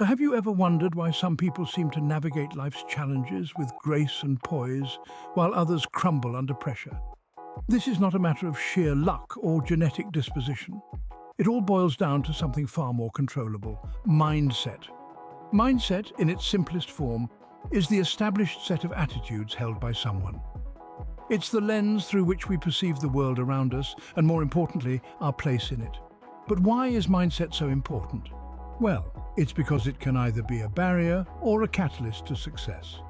Have you ever wondered why some people seem to navigate life's challenges with grace and poise, while others crumble under pressure? This is not a matter of sheer luck or genetic disposition. It all boils down to something far more controllable: mindset. Mindset, in its simplest form, is the established set of attitudes held by someone. It's the lens through which we perceive the world around us, and more importantly, our place in it. But why is mindset so important? Well, it's because it can either be a barrier or a catalyst to success.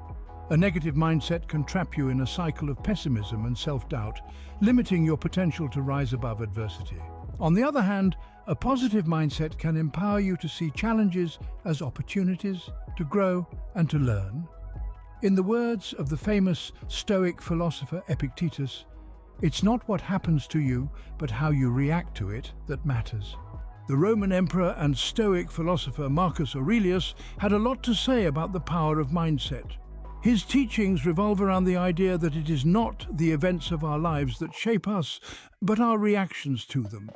A negative mindset can trap you in a cycle of pessimism and self-doubt, limiting your potential to rise above adversity. On the other hand, a positive mindset can empower you to see challenges as opportunities to grow and to learn. In the words of the famous Stoic philosopher Epictetus, "It's not what happens to you, but how you react to it that matters." The Roman emperor and Stoic philosopher Marcus Aurelius had a lot to say about the power of mindset. His teachings revolve around the idea that it is not the events of our lives that shape us, but our reactions to them.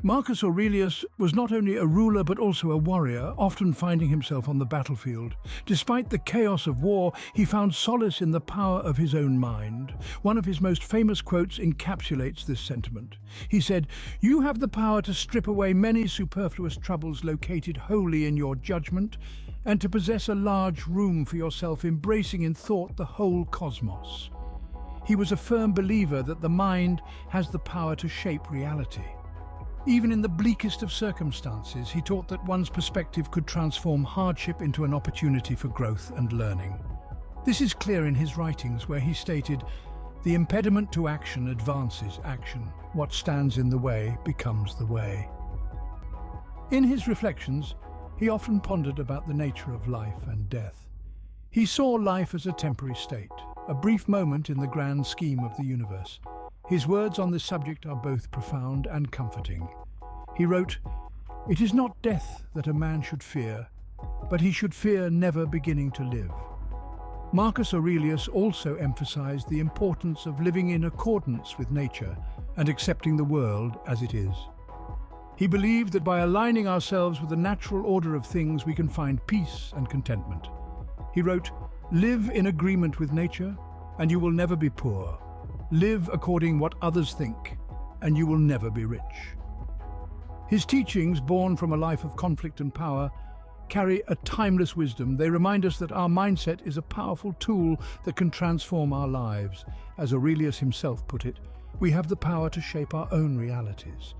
Marcus Aurelius was not only a ruler but also a warrior, often finding himself on the battlefield. Despite the chaos of war, he found solace in the power of his own mind. One of his most famous quotes encapsulates this sentiment. He said, "You have the power to strip away many superfluous troubles located wholly in your judgment, and to possess a large room for yourself, embracing in thought the whole cosmos." He was a firm believer that the mind has the power to shape reality. Even in the bleakest of circumstances, he taught that one's perspective could transform hardship into an opportunity for growth and learning. This is clear in his writings, where he stated, "The impediment to action advances action. What stands in the way becomes the way." In his reflections, he often pondered about the nature of life and death. He saw life as a temporary state, a brief moment in the grand scheme of the universe. His words on this subject are both profound and comforting. He wrote, "It is not death that a man should fear, but he should fear never beginning to live." Marcus Aurelius also emphasized the importance of living in accordance with nature and accepting the world as it is. He believed that by aligning ourselves with the natural order of things, we can find peace and contentment. He wrote, "Live in agreement with nature, and you will never be poor. Live according what others think, and you will never be rich." His teachings, born from a life of conflict and power, carry a timeless wisdom. They remind us that our mindset is a powerful tool that can transform our lives. As Aurelius himself put it, we have the power to shape our own realities.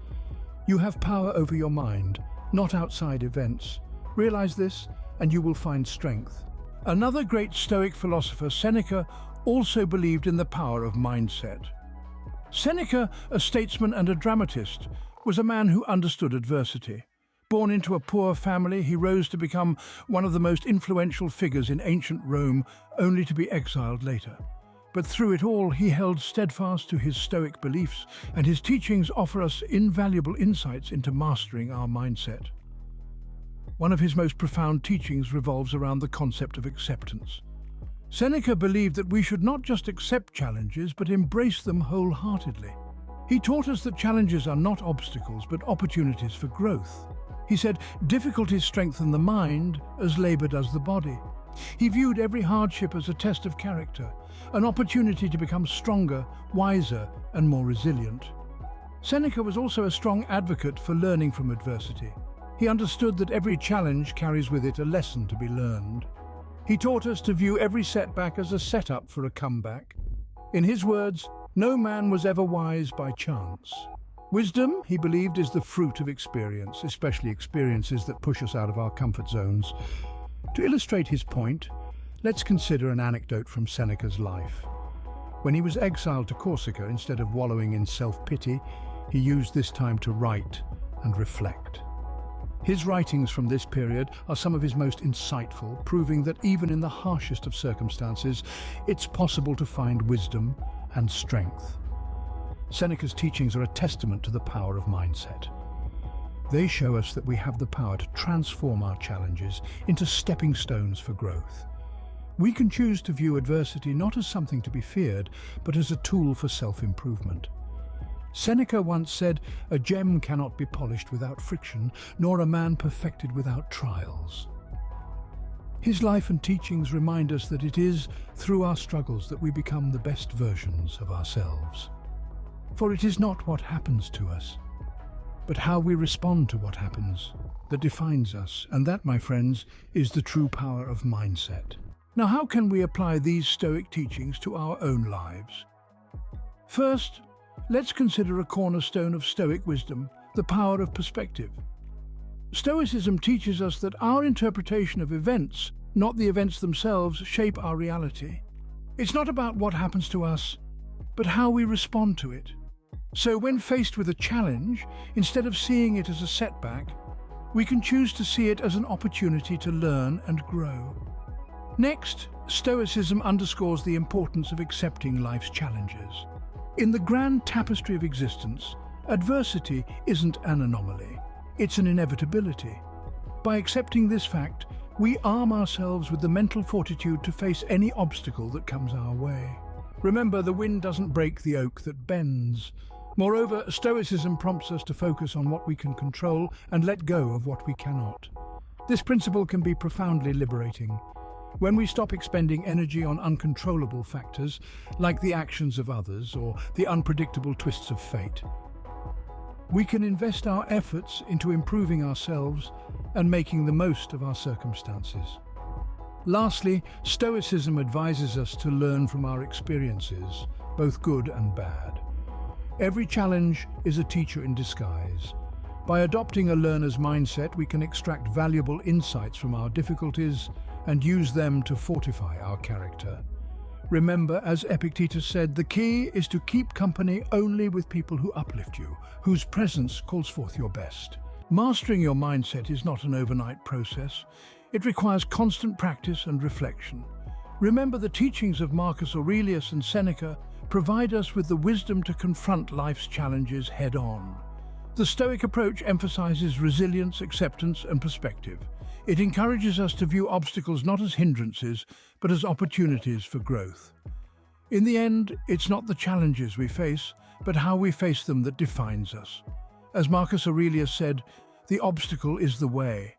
You have power over your mind, not outside events. Realize this, and you will find strength. Another great Stoic philosopher, Seneca, also believed in the power of mindset. Seneca, a statesman and a dramatist, was a man who understood adversity. Born into a poor family, he rose to become one of the most influential figures in ancient Rome, only to be exiled later. But through it all, he held steadfast to his Stoic beliefs, and his teachings offer us invaluable insights into mastering our mindset. One of his most profound teachings revolves around the concept of acceptance. Seneca believed that we should not just accept challenges, but embrace them wholeheartedly. He taught us that challenges are not obstacles, but opportunities for growth. He said, "Difficulties strengthen the mind as labor does the body." He viewed every hardship as a test of character, an opportunity to become stronger, wiser, and more resilient. Seneca was also a strong advocate for learning from adversity. He understood that every challenge carries with it a lesson to be learned. He taught us to view every setback as a setup for a comeback. In his words, "No man was ever wise by chance." Wisdom, he believed, is the fruit of experience, especially experiences that push us out of our comfort zones. To illustrate his point, let's consider an anecdote from Seneca's life. When he was exiled to Corsica, instead of wallowing in self-pity, he used this time to write and reflect. His writings from this period are some of his most insightful, proving that even in the harshest of circumstances, it's possible to find wisdom and strength. Seneca's teachings are a testament to the power of mindset. They show us that we have the power to transform our challenges into stepping stones for growth. We can choose to view adversity not as something to be feared, but as a tool for self-improvement. Seneca once said, "A gem cannot be polished without friction, nor a man perfected without trials." His life and teachings remind us that it is through our struggles that we become the best versions of ourselves. For it is not what happens to us, but how we respond to what happens that defines us. And that, my friends, is the true power of mindset. Now, how can we apply these Stoic teachings to our own lives? First, let's consider a cornerstone of Stoic wisdom, the power of perspective. Stoicism teaches us that our interpretation of events, not the events themselves, shape our reality. It's not about what happens to us, but how we respond to it. So when faced with a challenge, instead of seeing it as a setback, we can choose to see it as an opportunity to learn and grow. Next, Stoicism underscores the importance of accepting life's challenges. In the grand tapestry of existence, adversity isn't an anomaly, it's an inevitability. By accepting this fact, we arm ourselves with the mental fortitude to face any obstacle that comes our way. Remember, the wind doesn't break the oak that bends. Moreover, Stoicism prompts us to focus on what we can control and let go of what we cannot. This principle can be profoundly liberating. When we stop expending energy on uncontrollable factors, like the actions of others or the unpredictable twists of fate, we can invest our efforts into improving ourselves and making the most of our circumstances. Lastly, Stoicism advises us to learn from our experiences, both good and bad. Every challenge is a teacher in disguise. By adopting a learner's mindset, we can extract valuable insights from our difficulties and use them to fortify our character. Remember, as Epictetus said, the key is to keep company only with people who uplift you, whose presence calls forth your best. Mastering your mindset is not an overnight process. It requires constant practice and reflection. Remember, the teachings of Marcus Aurelius and Seneca provide us with the wisdom to confront life's challenges head-on. The Stoic approach emphasizes resilience, acceptance, and perspective. It encourages us to view obstacles not as hindrances, but as opportunities for growth. In the end, it's not the challenges we face, but how we face them that defines us. As Marcus Aurelius said, "The obstacle is the way.